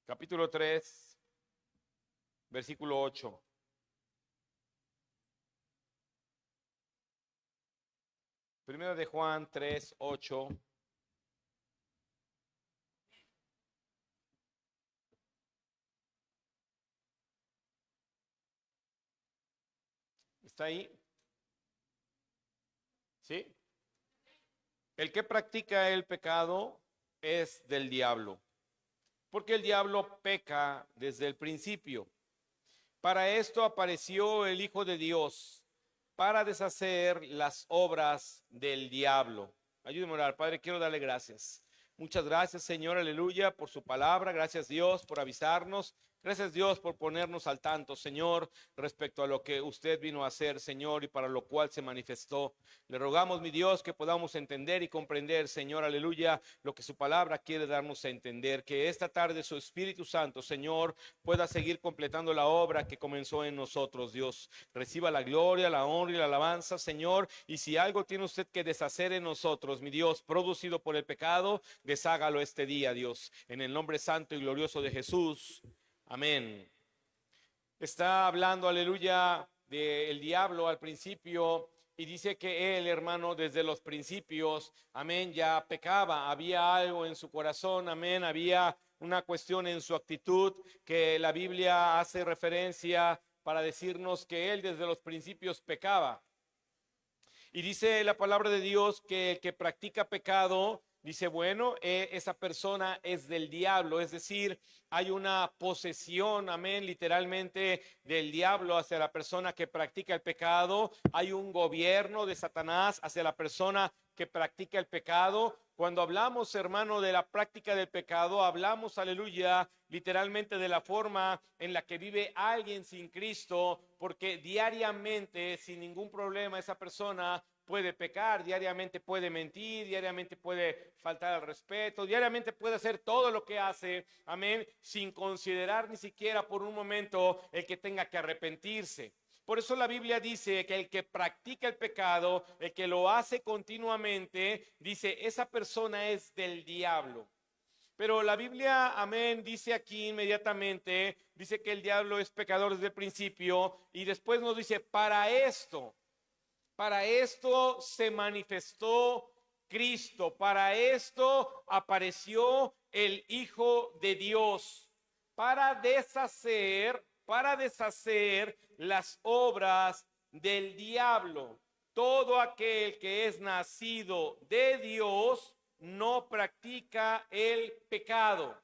capítulo 3, versículo 8. Primero de Juan 3, 8. ¿Está ahí? ¿Sí? El que practica el pecado es del diablo, porque el diablo peca desde el principio. Para esto apareció el Hijo de Dios, para deshacer las obras del diablo. Ayúdeme a orar. Padre, quiero darle gracias. Muchas gracias, Señor, aleluya, por su palabra. Gracias, Dios, por avisarnos. Gracias, Dios, por ponernos al tanto, Señor, respecto a lo que usted vino a hacer, Señor, y para lo cual se manifestó. Le rogamos, mi Dios, que podamos entender y comprender, Señor, aleluya, lo que su palabra quiere darnos a entender. Que esta tarde su Espíritu Santo, Señor, pueda seguir completando la obra que comenzó en nosotros, Dios. Reciba la gloria, la honra y la alabanza, Señor. Y si algo tiene usted que deshacer en nosotros, mi Dios, producido por el pecado, deshágalo este día, Dios. En el nombre santo y glorioso de Jesús. Amén. Está hablando, aleluya, del diablo al principio y dice que él, hermano, desde los principios, amén, ya pecaba. Había algo en su corazón, amén, había una cuestión en su actitud que la Biblia hace referencia para decirnos que él desde los principios pecaba. Y dice la palabra de Dios que el que practica pecado, dice, bueno, esa persona es del diablo, es decir, hay una posesión, amén, literalmente del diablo hacia la persona que practica el pecado. Hay un gobierno de Satanás hacia la persona que practica el pecado. Cuando hablamos, hermano, de la práctica del pecado, hablamos, aleluya, literalmente de la forma en la que vive alguien sin Cristo, porque diariamente, sin ningún problema, esa persona puede pecar, diariamente puede mentir, diariamente puede faltar al respeto, diariamente puede hacer todo lo que hace, amén, sin considerar ni siquiera por un momento el que tenga que arrepentirse. Por eso la Biblia dice que el que practica el pecado, el que lo hace continuamente, dice, esa persona es del diablo. Pero la Biblia, amén, dice aquí inmediatamente, dice que el diablo es pecador desde el principio y después nos dice, para esto se manifestó Cristo, para esto apareció el Hijo de Dios, para deshacer las obras del diablo. Todo aquel que es nacido de Dios no practica el pecado.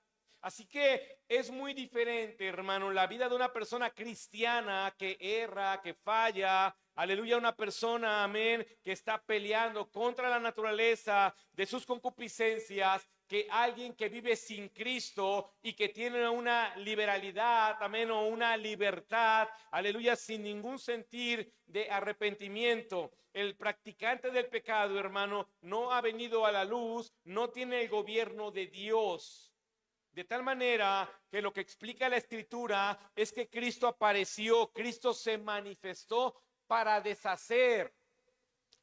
Así que es muy diferente, hermano, la vida de una persona cristiana que erra, que falla, aleluya, una persona, amén, que está peleando contra la naturaleza de sus concupiscencias, que alguien que vive sin Cristo y que tiene una liberalidad, amén, o una libertad, aleluya, sin ningún sentir de arrepentimiento. El practicante del pecado, hermano, no ha venido a la luz, no tiene el gobierno de Dios. De tal manera que lo que explica la Escritura es que Cristo apareció, Cristo se manifestó para deshacer.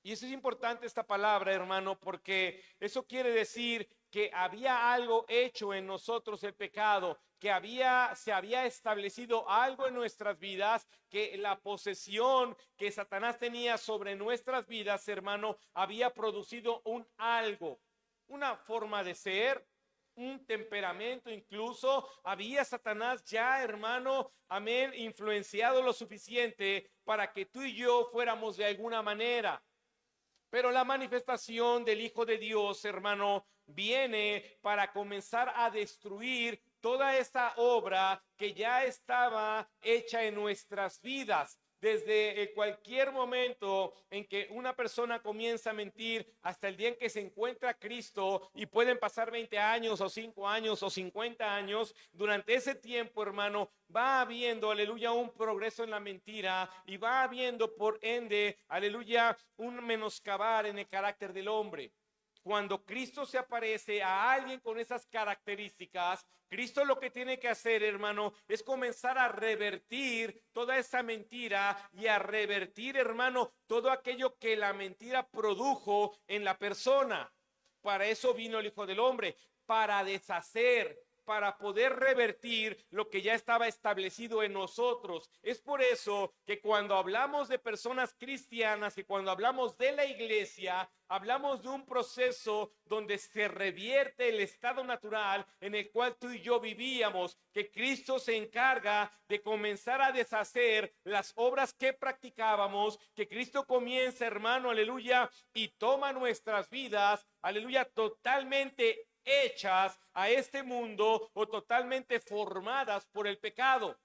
Y eso es importante, esta palabra, hermano, porque eso quiere decir que había algo hecho en nosotros, el pecado, que se había establecido algo en nuestras vidas, que la posesión que Satanás tenía sobre nuestras vidas, hermano, había producido un algo, una forma de ser, un temperamento. Incluso había Satanás ya, hermano, amén, influenciado lo suficiente para que tú y yo fuéramos de alguna manera. Pero la manifestación del Hijo de Dios, hermano, viene para comenzar a destruir toda esta obra que ya estaba hecha en nuestras vidas. Desde cualquier momento en que una persona comienza a mentir hasta el día en que se encuentra Cristo, y pueden pasar 20 años o 5 años o 50 años, durante ese tiempo, hermano, va habiendo, aleluya, un progreso en la mentira y va habiendo, por ende, aleluya, un menoscabar en el carácter del hombre. Cuando Cristo se aparece a alguien con esas características, Cristo lo que tiene que hacer, hermano, es comenzar a revertir toda esa mentira y a revertir, hermano, todo aquello que la mentira produjo en la persona. Para eso vino el Hijo del Hombre, para deshacer, para poder revertir lo que ya estaba establecido en nosotros. Es por eso que cuando hablamos de personas cristianas y cuando hablamos de la iglesia, hablamos de un proceso donde se revierte el estado natural en el cual tú y yo vivíamos, que Cristo se encarga de comenzar a deshacer las obras que practicábamos, que Cristo comienza, hermano, aleluya, y toma nuestras vidas, aleluya, totalmente hechas a este mundo o totalmente formadas por el pecado.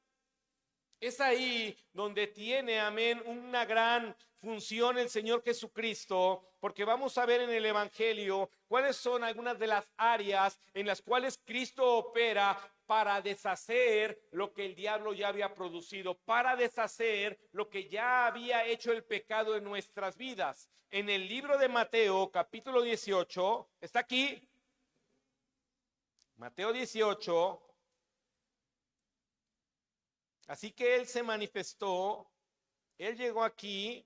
Es ahí donde tiene, amén, una gran función el Señor Jesucristo, porque vamos a ver en el Evangelio cuáles son algunas de las áreas en las cuales Cristo opera para deshacer lo que el diablo ya había producido, para deshacer lo que ya había hecho el pecado en nuestras vidas. En el libro de Mateo, capítulo 18, ¿está aquí? Mateo 18. Así que Él se manifestó, Él llegó aquí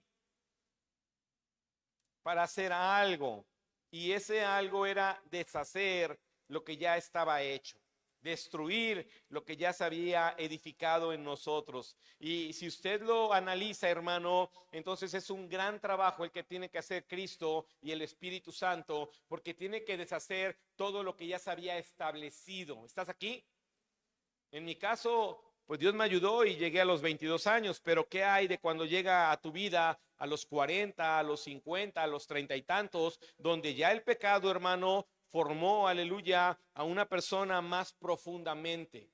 para hacer algo, y ese algo era deshacer lo que ya estaba hecho, destruir lo que ya se había edificado en nosotros. Y si usted lo analiza, hermano, entonces es un gran trabajo el que tiene que hacer Cristo y el Espíritu Santo, porque tiene que deshacer todo lo que ya se había establecido. ¿Estás aquí? En mi caso, pues Dios me ayudó y llegué a los 22 años, pero ¿qué hay de cuando llega a tu vida a los 40, a los 50, a los 30 y tantos, donde ya el pecado, hermano, formó, aleluya, a una persona más profundamente?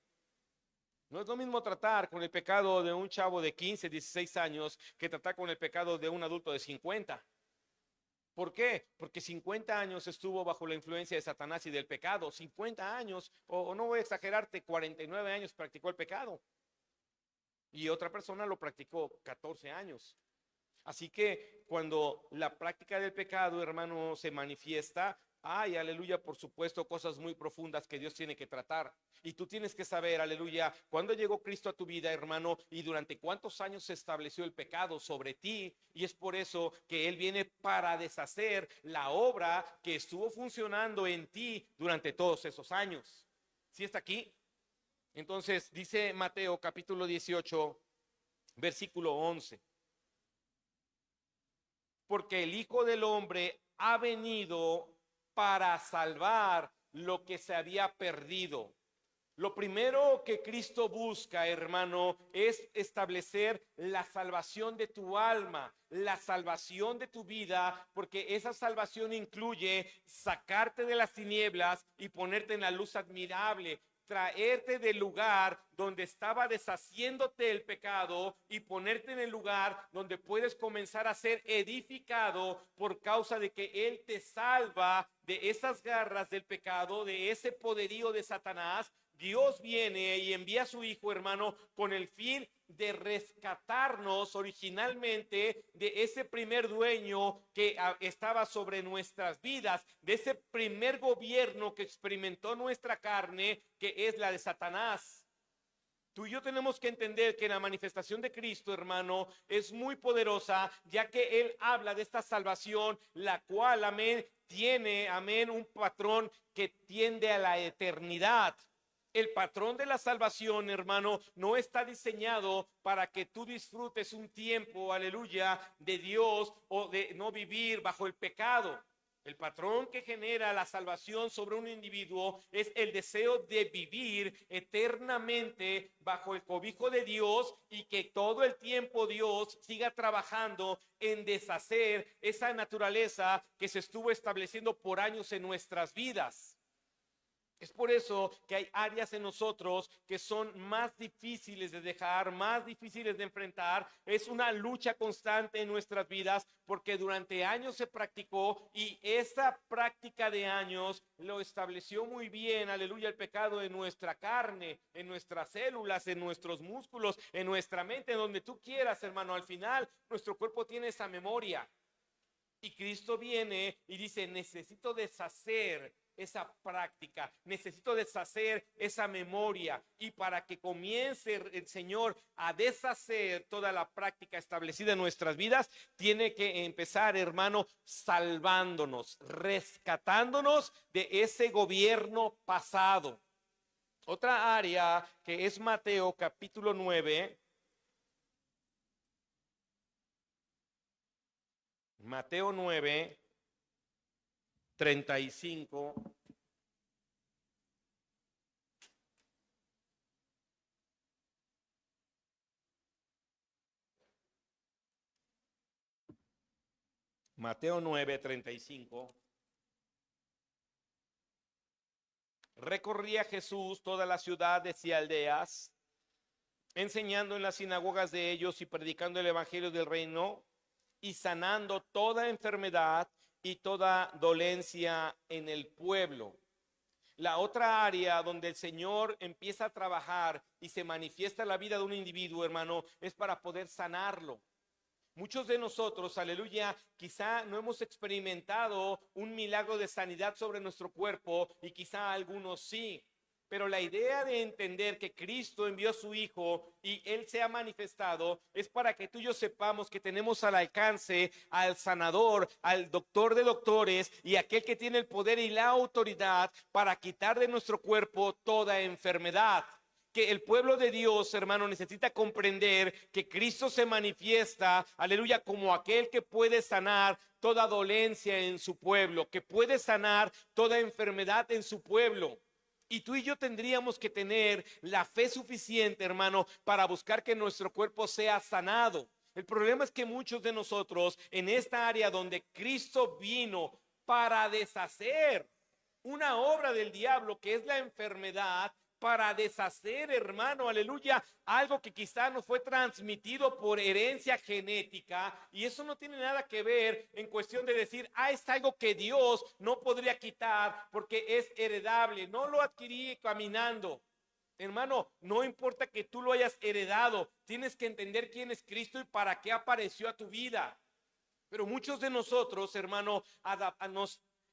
No es lo mismo tratar con el pecado de un chavo de 15, 16 años que tratar con el pecado de un adulto de 50. ¿Por qué? Porque 50 años estuvo bajo la influencia de Satanás y del pecado. 50 años, o no voy a exagerarte, 49 años practicó el pecado. Y otra persona lo practicó 14 años. Así que cuando la práctica del pecado, hermano, se manifiesta, ay, aleluya, por supuesto, cosas muy profundas que Dios tiene que tratar. Y tú tienes que saber, aleluya, cuándo llegó Cristo a tu vida, hermano, y durante cuántos años se estableció el pecado sobre ti. Y es por eso que Él viene para deshacer la obra que estuvo funcionando en ti durante todos esos años. ¿Sí está aquí? Entonces, dice Mateo capítulo 18, versículo 11. Porque el Hijo del Hombre ha venido para salvar lo que se había perdido. Lo primero que Cristo busca, hermano, es establecer la salvación de tu alma, la salvación de tu vida, porque esa salvación incluye sacarte de las tinieblas y ponerte en la luz admirable, traerte del lugar donde estaba deshaciéndote el pecado y ponerte en el lugar donde puedes comenzar a ser edificado por causa de que Él te salva de esas garras del pecado, de ese poderío de Satanás. Dios viene y envía a su Hijo, hermano, con el fin de rescatarnos originalmente de ese primer dueño que estaba sobre nuestras vidas, de ese primer gobierno que experimentó nuestra carne, que es la de Satanás. Tú y yo tenemos que entender que la manifestación de Cristo, hermano, es muy poderosa, ya que Él habla de esta salvación, la cual, amén, tiene, amén, un patrón que tiende a la eternidad. El patrón de la salvación, hermano, no está diseñado para que tú disfrutes un tiempo, aleluya, de Dios o de no vivir bajo el pecado. El patrón que genera la salvación sobre un individuo es el deseo de vivir eternamente bajo el cobijo de Dios y que todo el tiempo Dios siga trabajando en deshacer esa naturaleza que se estuvo estableciendo por años en nuestras vidas. Es por eso que hay áreas en nosotros que son más difíciles de dejar, más difíciles de enfrentar. Es una lucha constante en nuestras vidas porque durante años se practicó y esa práctica de años lo estableció muy bien, aleluya, el pecado en nuestra carne, en nuestras células, en nuestros músculos, en nuestra mente, en donde tú quieras, hermano. Al final, nuestro cuerpo tiene esa memoria. Y Cristo viene y dice, necesito deshacer esa práctica, necesito deshacer esa memoria, y para que comience el Señor a deshacer toda la práctica establecida en nuestras vidas, tiene que empezar, hermano, salvándonos, rescatándonos de ese gobierno pasado. Otra área que es Mateo capítulo 9. Mateo 9, 35. Mateo 9, 35. Recorría Jesús todas las ciudades y aldeas, enseñando en las sinagogas de ellos y predicando el evangelio del reino y sanando toda enfermedad y toda dolencia en el pueblo. La otra área donde el Señor empieza a trabajar y se manifiesta en la vida de un individuo, hermano, es para poder sanarlo. Muchos de nosotros, aleluya, quizá no hemos experimentado un milagro de sanidad sobre nuestro cuerpo y quizá algunos sí. Pero la idea de entender que Cristo envió a su Hijo y Él se ha manifestado es para que tú y yo sepamos que tenemos al alcance al sanador, al doctor de doctores y aquel que tiene el poder y la autoridad para quitar de nuestro cuerpo toda enfermedad. Que el pueblo de Dios, hermano, necesita comprender que Cristo se manifiesta, aleluya, como aquel que puede sanar toda dolencia en su pueblo, que puede sanar toda enfermedad en su pueblo. Y tú y yo tendríamos que tener la fe suficiente, hermano, para buscar que nuestro cuerpo sea sanado. El problema es que muchos de nosotros en esta área donde Cristo vino para deshacer una obra del diablo que es la enfermedad, para deshacer, hermano, aleluya, algo que quizá nos fue transmitido por herencia genética, y eso no tiene nada que ver en cuestión de decir, es algo que Dios no podría quitar porque es heredable, no lo adquirí caminando. Hermano, no importa que tú lo hayas heredado, tienes que entender quién es Cristo y para qué apareció a tu vida. Pero muchos de nosotros, hermano,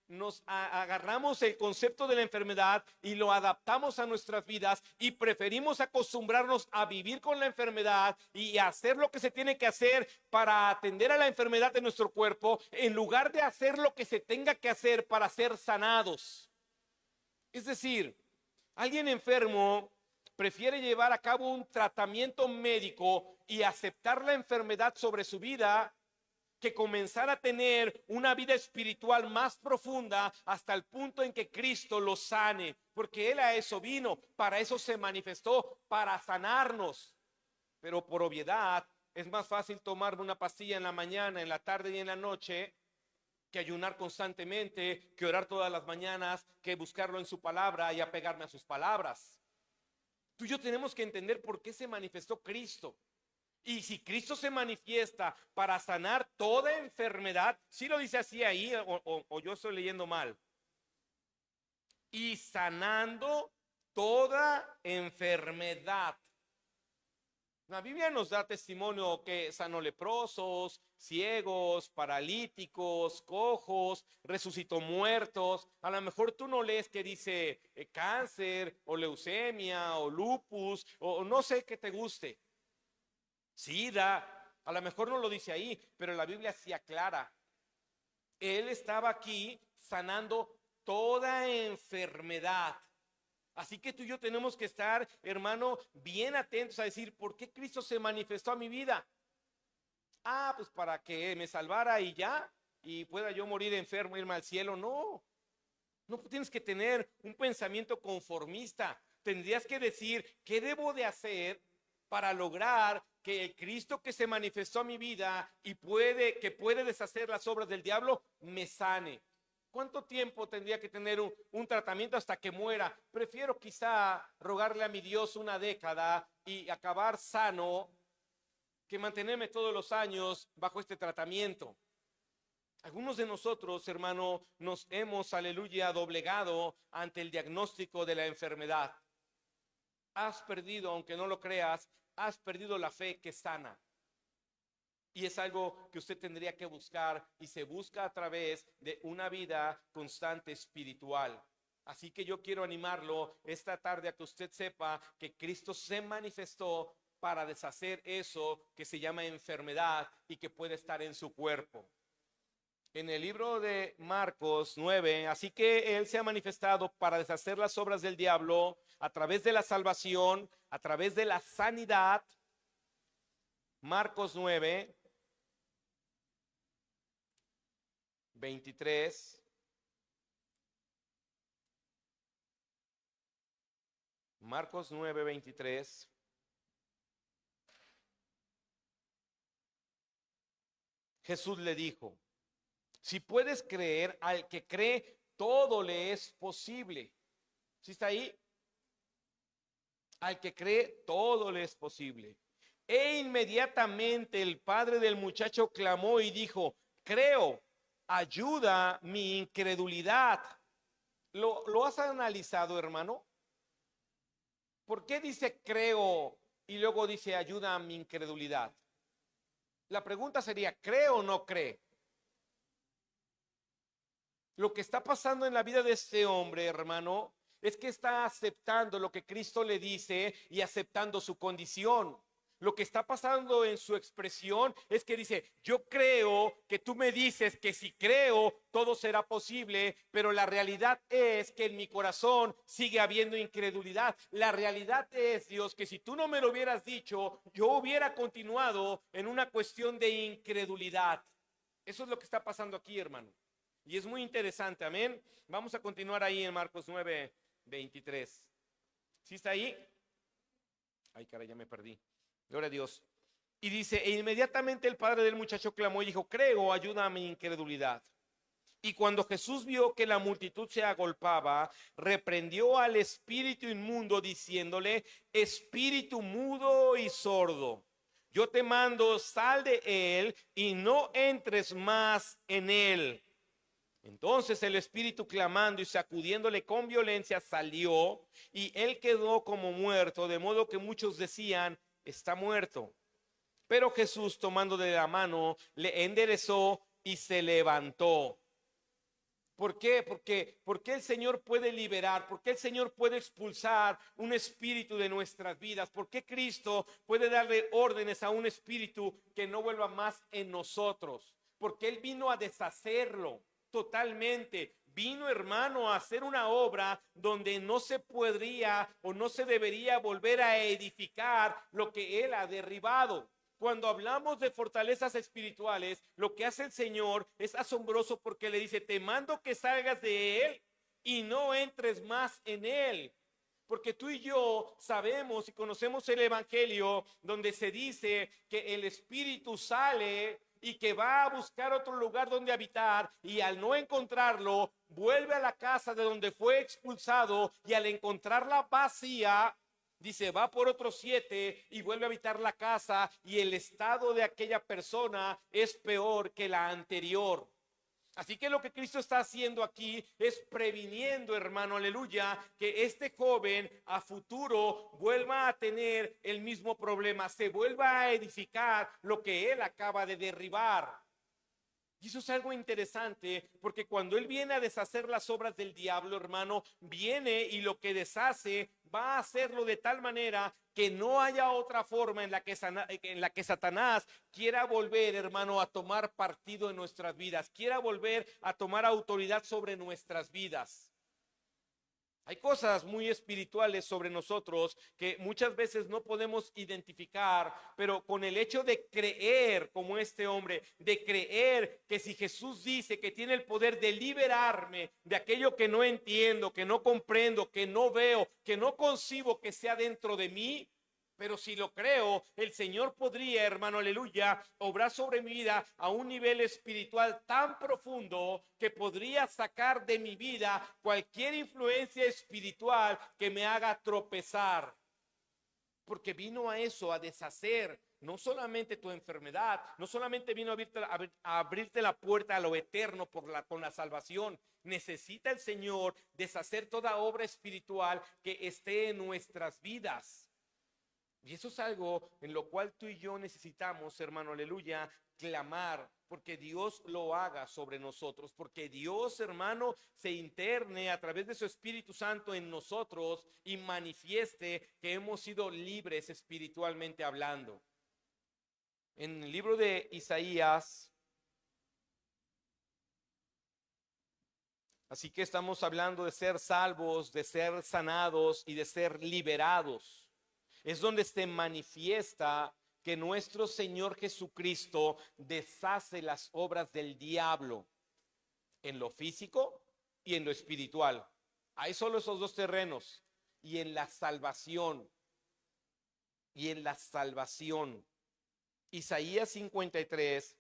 nos agarramos el concepto de la enfermedad y lo adaptamos a nuestras vidas y preferimos acostumbrarnos a vivir con la enfermedad y hacer lo que se tiene que hacer para atender a la enfermedad de nuestro cuerpo en lugar de hacer lo que se tenga que hacer para ser sanados. Es decir, alguien enfermo prefiere llevar a cabo un tratamiento médico y aceptar la enfermedad sobre su vida que comenzar a tener una vida espiritual más profunda hasta el punto en que Cristo lo sane, porque Él a eso vino, para eso se manifestó, para sanarnos. Pero por obviedad es más fácil tomarme una pastilla en la mañana, en la tarde y en la noche, que ayunar constantemente, que orar todas las mañanas, que buscarlo en su palabra y apegarme a sus palabras. Tú y yo tenemos que entender por qué se manifestó Cristo. Y si Cristo se manifiesta para sanar toda enfermedad, ¿sí lo dice así ahí o yo estoy leyendo mal? Y sanando toda enfermedad. La Biblia nos da testimonio que sanó leprosos, ciegos, paralíticos, cojos, resucitó muertos. A lo mejor tú no lees que dice cáncer o leucemia o lupus o no sé qué te guste. SIDA, a lo mejor no lo dice ahí, pero la Biblia sí aclara. Él estaba aquí sanando toda enfermedad. Así que tú y yo tenemos que estar, hermano, bien atentos a decir, ¿por qué Cristo se manifestó a mi vida? Pues para que me salvara y ya, y pueda yo morir enfermo, irme al cielo. No, no tienes que tener un pensamiento conformista. Tendrías que decir, ¿qué debo de hacer para lograr que el Cristo que se manifestó a mi vida y que puede deshacer las obras del diablo, me sane? ¿Cuánto tiempo tendría que tener un tratamiento hasta que muera? Prefiero quizá rogarle a mi Dios una década y acabar sano que mantenerme todos los años bajo este tratamiento. Algunos de nosotros, hermano, nos hemos, aleluya, doblegado ante el diagnóstico de la enfermedad. Has perdido, aunque no lo creas, has perdido la fe que sana. Y es algo que usted tendría que buscar y se busca a través de una vida constante espiritual. Así que yo quiero animarlo esta tarde a que usted sepa que Cristo se manifestó para deshacer eso que se llama enfermedad y que puede estar en su cuerpo. En el libro de Marcos 9, así que Él se ha manifestado para deshacer las obras del diablo a través de la salvación, a través de la sanidad. Marcos 9, 23. Marcos 9, 23. Jesús le dijo: si puedes creer, al que cree, todo le es posible. ¿Sí está ahí? Al que cree, todo le es posible. E inmediatamente el padre del muchacho clamó y dijo: creo, ayuda mi incredulidad. ¿Lo has analizado, hermano? ¿Por qué dice creo y luego dice ayuda a mi incredulidad? La pregunta sería, ¿cree o no cree? Lo que está pasando en la vida de este hombre, hermano, es que está aceptando lo que Cristo le dice y aceptando su condición. Lo que está pasando en su expresión es que dice: yo creo que tú me dices que si creo todo será posible, pero la realidad es que en mi corazón sigue habiendo incredulidad. La realidad es, Dios, que si tú no me lo hubieras dicho, yo hubiera continuado en una cuestión de incredulidad. Eso es lo que está pasando aquí, hermano. Y es muy interesante, amén. Vamos a continuar ahí en Marcos 9, 23. ¿Sí está ahí? Ay, caray, ya me perdí. Gloria a Dios. Y dice: e inmediatamente el padre del muchacho clamó y dijo: creo, ayuda a mi incredulidad. Y cuando Jesús vio que la multitud se agolpaba, reprendió al espíritu inmundo diciéndole: espíritu mudo y sordo, yo te mando, sal de él y no entres más en él. Entonces el espíritu, clamando y sacudiéndole con violencia, salió, y él quedó como muerto, de modo que muchos decían: está muerto. Pero Jesús, tomando de la mano, le enderezó y se levantó. ¿Por qué? Porque el Señor puede liberar, porque el Señor puede expulsar un espíritu de nuestras vidas, porque Cristo puede darle órdenes a un espíritu que no vuelva más en nosotros, porque Él vino a deshacerlo totalmente. Vino, hermano, a hacer una obra donde no se podría o no se debería volver a edificar lo que Él ha derribado. Cuando hablamos de fortalezas espirituales, lo que hace el Señor es asombroso, porque le dice: te mando que salgas de él y no entres más en él. Porque tú y yo sabemos y conocemos el evangelio donde se dice que el espíritu sale y que va a buscar otro lugar donde habitar, y al no encontrarlo vuelve a la casa de donde fue expulsado, y al encontrarla vacía, dice, va por otros 7 y vuelve a habitar la casa, y el estado de aquella persona es peor que la anterior. Así que lo que Cristo está haciendo aquí es previniendo, hermano, aleluya, que este joven a futuro vuelva a tener el mismo problema, se vuelva a edificar lo que él acaba de derribar. Y eso es algo interesante, porque cuando él viene a deshacer las obras del diablo, hermano, viene y lo que deshace va a hacerlo de tal manera que no haya otra forma en la que Satanás quiera volver, hermano, a tomar partido en nuestras vidas, quiera volver a tomar autoridad sobre nuestras vidas. Hay cosas muy espirituales sobre nosotros que muchas veces no podemos identificar, pero con el hecho de creer como este hombre, de creer que si Jesús dice que tiene el poder de liberarme de aquello que no entiendo, que no comprendo, que no veo, que no concibo que sea dentro de mí, pero si lo creo, el Señor podría, hermano, aleluya, obrar sobre mi vida a un nivel espiritual tan profundo que podría sacar de mi vida cualquier influencia espiritual que me haga tropezar. Porque vino a eso, a deshacer no solamente tu enfermedad, no solamente vino a abrirte la puerta a lo eterno con la salvación. Necesita el Señor deshacer toda obra espiritual que esté en nuestras vidas. Y eso es algo en lo cual tú y yo necesitamos, hermano, aleluya, clamar, porque Dios lo haga sobre nosotros, porque Dios, hermano, se interne a través de su Espíritu Santo en nosotros y manifieste que hemos sido libres espiritualmente hablando. En el libro de Isaías, Así que estamos hablando de ser salvos, de ser sanados y de ser liberados. Es donde se manifiesta que nuestro Señor Jesucristo deshace las obras del diablo en lo físico y en lo espiritual. Hay solo esos dos terrenos. Y en la salvación. Y en la salvación. Isaías 53,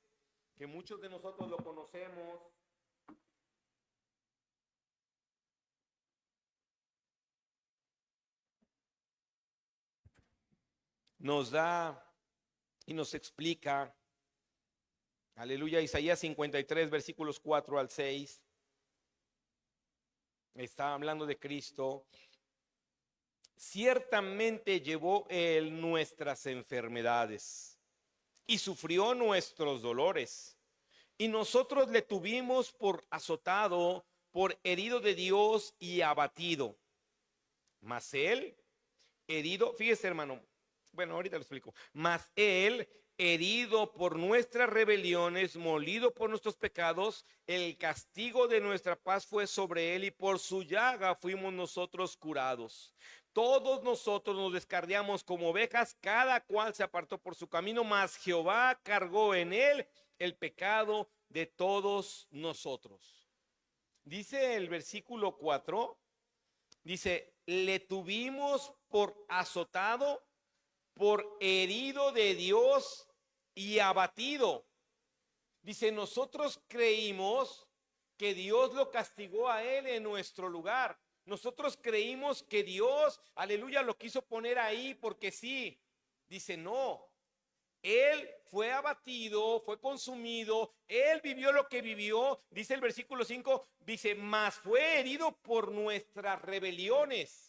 que muchos de nosotros lo conocemos. Nos da y nos explica, aleluya, Isaías 53, versículos 4 al 6. Está hablando de Cristo. Ciertamente llevó él nuestras enfermedades y sufrió nuestros dolores. Y nosotros le tuvimos por azotado, por herido de Dios y abatido. Mas él, herido, fíjese hermano, bueno, ahorita lo explico. Mas él, herido por nuestras rebeliones, molido por nuestros pecados, el castigo de nuestra paz fue sobre él y por su llaga fuimos nosotros curados. Todos nosotros nos descarriamos como ovejas, cada cual se apartó por su camino, mas Jehová cargó en él el pecado de todos nosotros. Dice el versículo 4, dice, le tuvimos por azotado, por herido de Dios y abatido. Dice, nosotros creímos que Dios lo castigó a él en nuestro lugar. Nosotros creímos que Dios, aleluya, lo quiso poner ahí porque sí. Dice, no. Él fue abatido, fue consumido, él vivió lo que vivió, dice el versículo 5, dice, mas fue herido por nuestras rebeliones.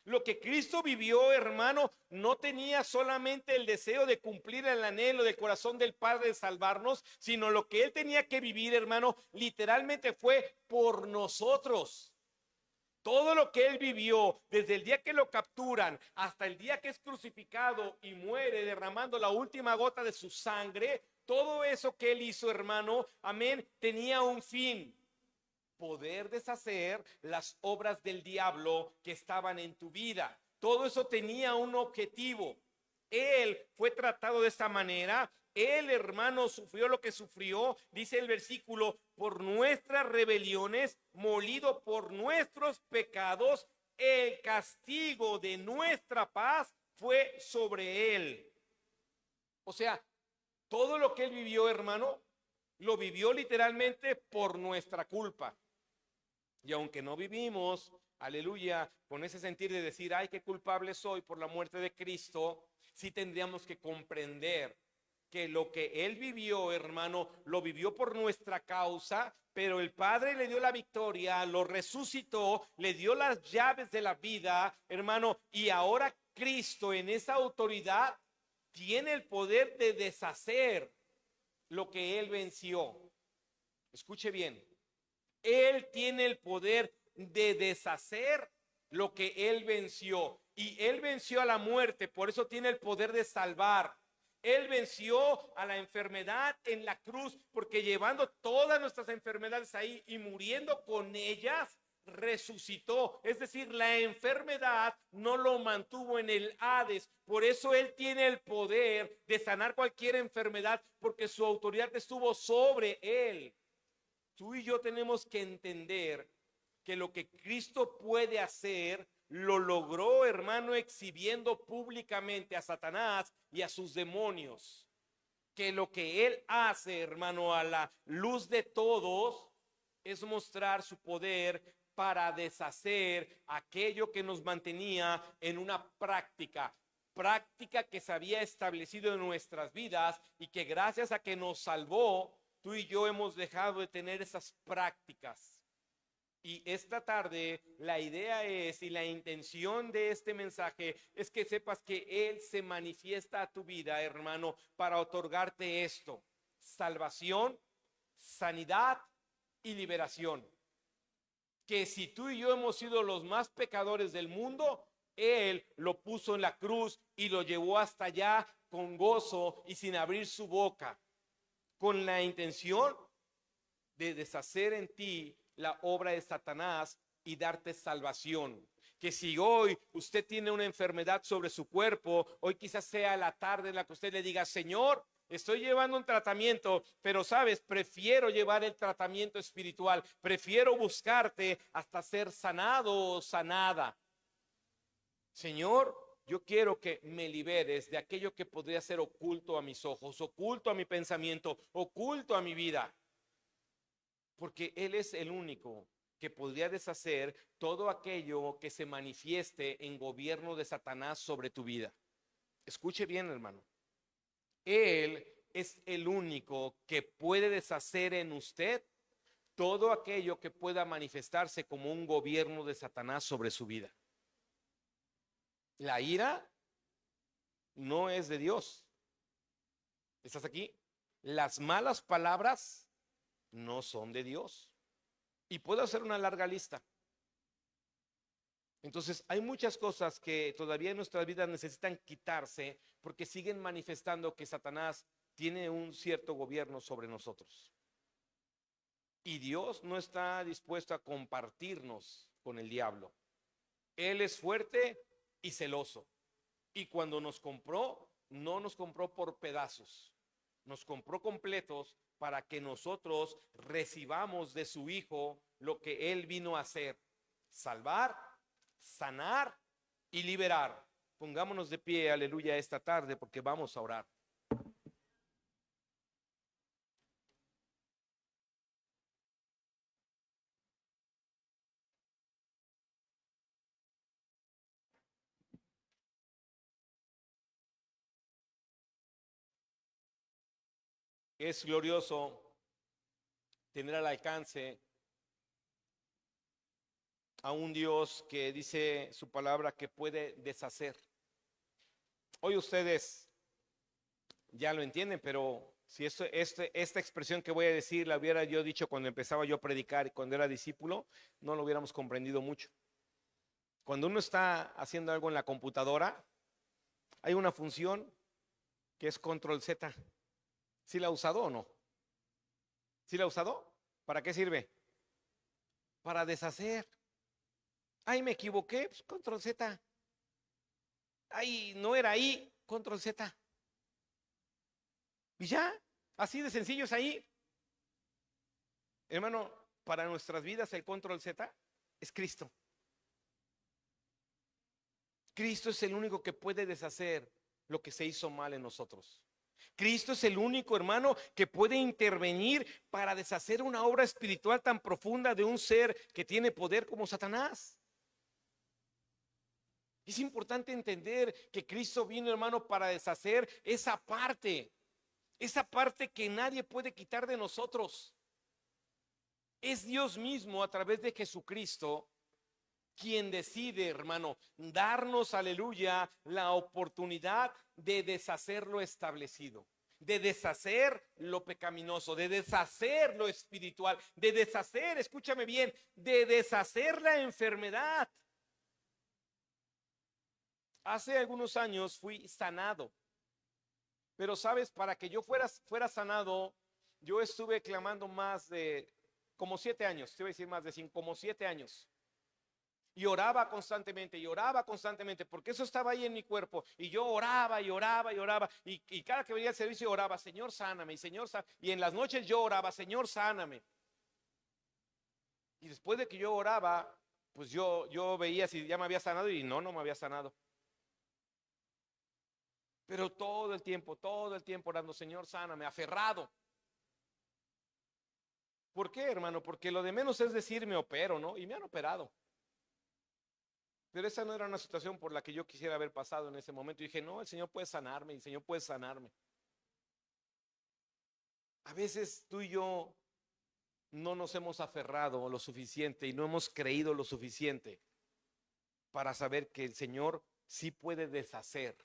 Lo que Cristo vivió, hermano, no tenía solamente el deseo de cumplir el anhelo del corazón del Padre de salvarnos, sino lo que él tenía que vivir, hermano, literalmente fue por nosotros. Todo lo que él vivió, desde el día que lo capturan hasta el día que es crucificado y muere derramando la última gota de su sangre, todo eso que él hizo, hermano, amén, tenía un fin: poder deshacer las obras del diablo que estaban en tu vida. Todo eso tenía un objetivo. Él fue tratado de esta manera. Él, hermano, sufrió lo que sufrió, dice el versículo, por nuestras rebeliones, molido por nuestros pecados, el castigo de nuestra paz fue sobre él. O sea, todo lo que él vivió, hermano, lo vivió literalmente por nuestra culpa. Y aunque no vivimos, aleluya, con ese sentir de decir, ay, qué culpable soy por la muerte de Cristo, sí tendríamos que comprender que lo que él vivió, hermano, lo vivió por nuestra causa, pero el Padre le dio la victoria, lo resucitó, le dio las llaves de la vida, hermano, y ahora Cristo en esa autoridad tiene el poder de deshacer lo que él venció. Escuche bien, él tiene el poder de deshacer lo que él venció, y él venció a la muerte, por eso tiene el poder de salvar. Él venció a la enfermedad en la cruz, porque llevando todas nuestras enfermedades ahí y muriendo con ellas, resucitó. Es decir, la enfermedad no lo mantuvo en el Hades. Por eso él tiene el poder de sanar cualquier enfermedad, porque su autoridad estuvo sobre él. Tú y yo tenemos que entender que lo que Cristo puede hacer, lo logró, hermano, exhibiendo públicamente a Satanás y a sus demonios. Que lo que él hace, hermano, a la luz de todos, es mostrar su poder para deshacer aquello que nos mantenía en una práctica que se había establecido en nuestras vidas, y que gracias a que nos salvó, tú y yo hemos dejado de tener esas prácticas. Y esta tarde la idea es, y la intención de este mensaje es que sepas que Él se manifiesta a tu vida, hermano, para otorgarte esto: salvación, sanidad y liberación. Que si tú y yo hemos sido los más pecadores del mundo, Él lo puso en la cruz y lo llevó hasta allá con gozo y sin abrir su boca, con la intención de deshacer en ti la obra de Satanás y darte salvación. Que si hoy usted tiene una enfermedad sobre su cuerpo, hoy quizás sea la tarde en la que usted le diga: Señor, estoy llevando un tratamiento, pero sabes, prefiero llevar el tratamiento espiritual, prefiero buscarte hasta ser sanado o sanada. Señor, yo quiero que me liberes de aquello que podría ser oculto a mis ojos, oculto a mi pensamiento, oculto a mi vida. Porque Él es el único que podría deshacer todo aquello que se manifieste en gobierno de Satanás sobre tu vida. Escuche bien, hermano. Él es el único que puede deshacer en usted todo aquello que pueda manifestarse como un gobierno de Satanás sobre su vida. La ira no es de Dios. ¿Estás aquí? Las malas palabras no son de Dios. Y puedo hacer una larga lista. Entonces, hay muchas cosas que todavía en nuestras vidas necesitan quitarse porque siguen manifestando que Satanás tiene un cierto gobierno sobre nosotros. Y Dios no está dispuesto a compartirnos con el diablo. Él es fuerte y celoso. Y cuando nos compró, no nos compró por pedazos. Nos compró completos para que nosotros recibamos de su Hijo lo que Él vino a hacer: salvar, sanar y liberar. Pongámonos de pie, aleluya, esta tarde, porque vamos a orar. Es glorioso tener al alcance a un Dios que dice su palabra que puede deshacer. Hoy ustedes ya lo entienden, pero si esta expresión que voy a decir la hubiera yo dicho cuando empezaba yo a predicar y cuando era discípulo, no lo hubiéramos comprendido mucho. Cuando uno está haciendo algo en la computadora, hay una función que es control Z. ¿Sí la ha usado o no? ¿Sí la ha usado? ¿Para qué sirve? Para deshacer. Ay, me equivoqué, pues control Z. Ay, no era ahí, control Z. Y ya, así de sencillo es ahí. Hermano, para nuestras vidas el control Z es Cristo. Cristo es el único que puede deshacer lo que se hizo mal en nosotros. Cristo es el único, hermano, que puede intervenir para deshacer una obra espiritual tan profunda de un ser que tiene poder como Satanás. Es importante entender que Cristo vino, hermano, para deshacer esa parte que nadie puede quitar de nosotros. Es Dios mismo a través de Jesucristo quien decide, hermano, darnos, aleluya, la oportunidad de deshacer lo establecido, de deshacer lo pecaminoso, de deshacer lo espiritual, de deshacer, escúchame bien, de deshacer la enfermedad. Hace algunos años fui sanado, pero sabes, para que yo fuera sanado, yo estuve clamando más de como 7 años, te voy a decir más de 5, como 7 años. Y oraba constantemente, porque eso estaba ahí en mi cuerpo. Y yo oraba y oraba y oraba. Y cada que venía al servicio oraba: Señor, sáname, y Señor, sáname. Y en las noches yo oraba: Señor, sáname. Y después de que yo oraba, pues yo veía si ya me había sanado, y no me había sanado. Pero todo el tiempo orando: Señor, sáname, aferrado. ¿Por qué, hermano? Porque lo de menos es decir me opero, ¿no? Y me han operado. Pero esa no era una situación por la que yo quisiera haber pasado en ese momento. Y dije: no, el Señor puede sanarme, el Señor puede sanarme. A veces tú y yo no nos hemos aferrado lo suficiente y no hemos creído lo suficiente para saber que el Señor sí puede deshacer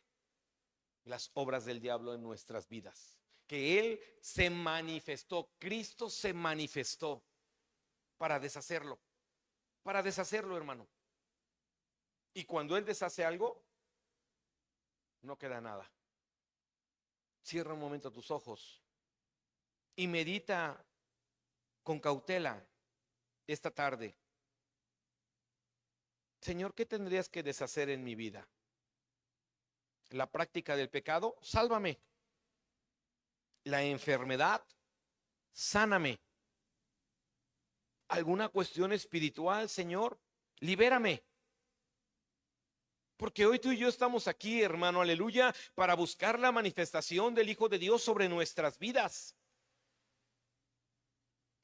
las obras del diablo en nuestras vidas. Que Él se manifestó, Cristo se manifestó para deshacerlo, hermano. Y cuando Él deshace algo, no queda nada. Cierra un momento tus ojos y medita con cautela esta tarde: Señor, ¿qué tendrías que deshacer en mi vida? ¿La práctica del pecado? Sálvame. ¿La enfermedad? Sáname. ¿Alguna cuestión espiritual, Señor? Libérame. Porque hoy tú y yo estamos aquí, hermano, aleluya, para buscar la manifestación del Hijo de Dios sobre nuestras vidas.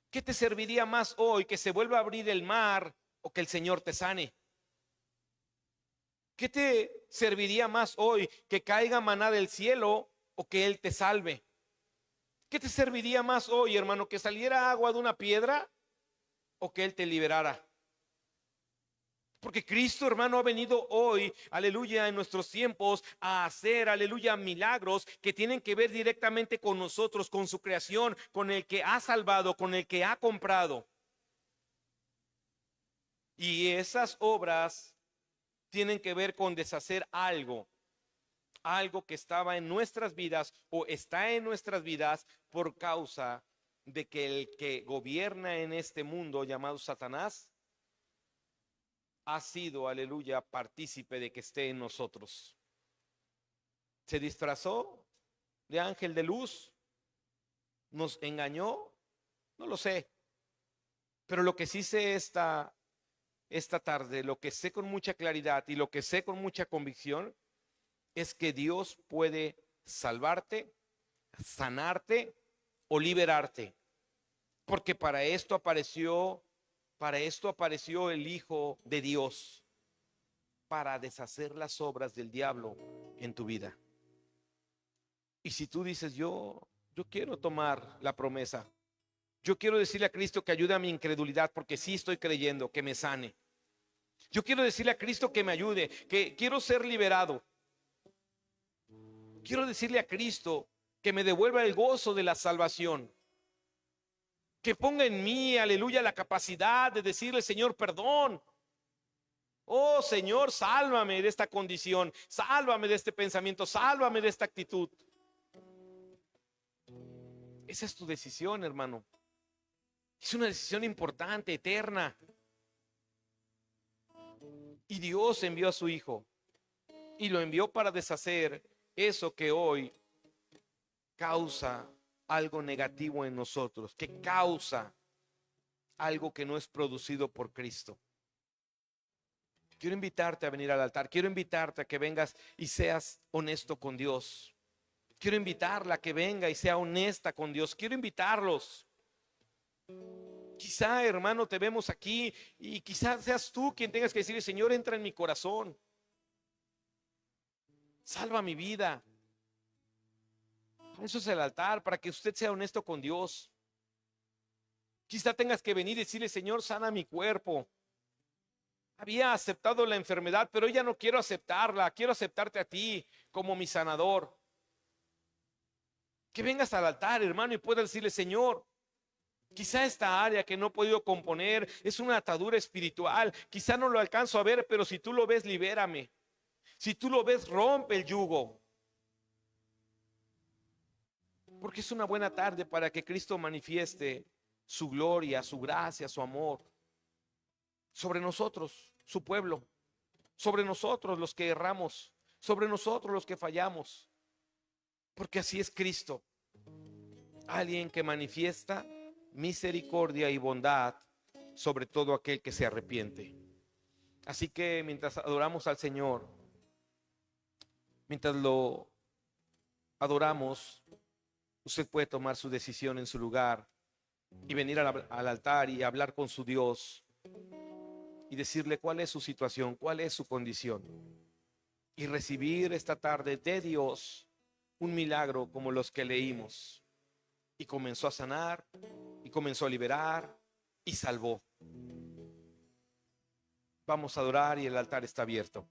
¿Qué te serviría más hoy, que se vuelva a abrir el mar o que el Señor te sane? ¿Qué te serviría más hoy, que caiga maná del cielo o que Él te salve? ¿Qué te serviría más hoy, hermano, que saliera agua de una piedra o que Él te liberara? Porque Cristo, hermano, ha venido hoy, aleluya, en nuestros tiempos a hacer, aleluya, milagros que tienen que ver directamente con nosotros, con su creación, con el que ha salvado, con el que ha comprado. Y esas obras tienen que ver con deshacer algo que estaba en nuestras vidas o está en nuestras vidas por causa de que el que gobierna en este mundo llamado Satanás ha sido, aleluya, partícipe de que esté en nosotros. Se disfrazó de ángel de luz, nos engañó, no lo sé, pero lo que sí sé esta tarde, lo que sé con mucha claridad y lo que sé con mucha convicción, es que Dios puede salvarte, sanarte o liberarte, porque para esto apareció el Hijo de Dios, para deshacer las obras del diablo en tu vida. Y si tú dices, yo quiero tomar la promesa, yo quiero decirle a Cristo que ayude a mi incredulidad, porque sí estoy creyendo, que me sane. Yo quiero decirle a Cristo que me ayude, que quiero ser liberado. Quiero decirle a Cristo que me devuelva el gozo de la salvación, que ponga en mí, aleluya, la capacidad de decirle, Señor, perdón. Oh Señor, sálvame de esta condición, sálvame de este pensamiento, sálvame de esta actitud. Esa es tu decisión, hermano. Es una decisión importante, eterna. Y Dios envió a su Hijo y lo envió para deshacer eso que hoy causa algo negativo en nosotros, que causa algo que no es producido por Cristo. Quiero invitarte a venir al altar, quiero invitarte a que vengas y seas honesto con Dios. Quiero invitarla a que venga y sea honesta con Dios. Quiero invitarlos. Quizá, hermano, te vemos aquí y quizás seas tú quien tengas que decirle, Señor, entra en mi corazón, salva mi vida. Eso es el altar, para que usted sea honesto con Dios. Quizá tengas que venir y decirle, Señor, sana mi cuerpo. Había aceptado la enfermedad, pero ya no quiero aceptarla. Quiero aceptarte a ti como mi sanador. Que vengas al altar, hermano, y puedas decirle, Señor, quizá esta área que no he podido componer es una atadura espiritual. Quizá no lo alcanzo a ver, pero si tú lo ves, libérame. Si tú lo ves, rompe el yugo. Porque es una buena tarde para que Cristo manifieste su gloria, su gracia, su amor sobre nosotros, su pueblo, sobre nosotros los que erramos, sobre nosotros los que fallamos. Porque así es Cristo, alguien que manifiesta misericordia y bondad sobre todo aquel que se arrepiente. Así que mientras adoramos al Señor, mientras lo adoramos, usted puede tomar su decisión en su lugar y venir al altar y hablar con su Dios y decirle cuál es su situación, cuál es su condición, y recibir esta tarde de Dios un milagro como los que leímos. Y comenzó a sanar, y comenzó a liberar, y salvó. Vamos a adorar y el altar está abierto.